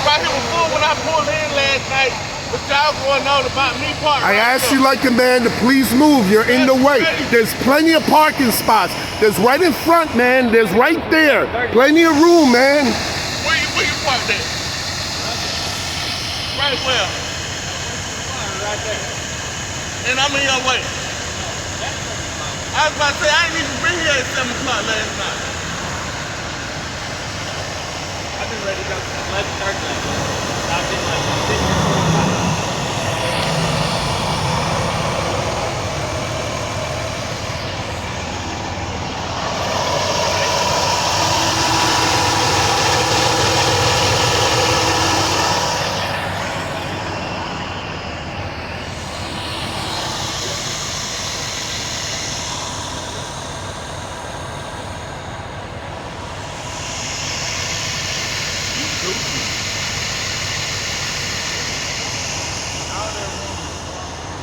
right here was full when I pulled in last night. What y'all going on about me parking? I asked you like a man to please move. You're in the way. There's plenty of parking spots. There's right in front, man. There's right there. Plenty of room, man. Where you park there? Right where? Right there. And I'm in your way. I was about to say, I ain't even been here at 7 o'clock last night. I've been ready to go since 11:30. I've been like sitting here for a while.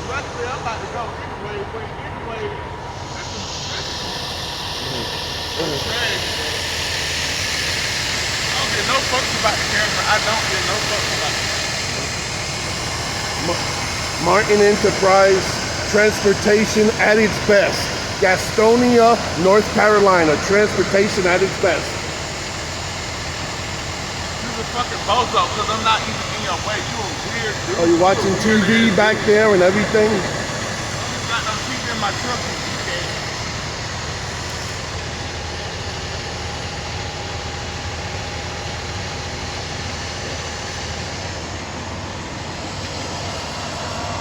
Luckily, I'm about to go anyway. That's crazy. I don't get no fucks about the camera. I don't get no fucks about it. Martin Enterprise Transportation at its best. Gastonia, North Carolina. Transportation at its best. You're a fucking bozo because I'm not even in your way. You a weird dude. Are you watching TV back there and everything? I just got no TV in my truck.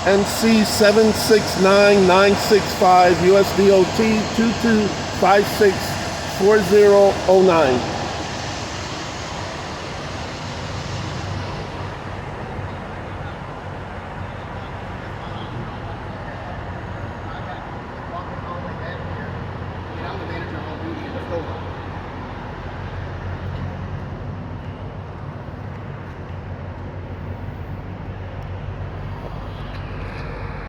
NC 769965 USDOT 22564009.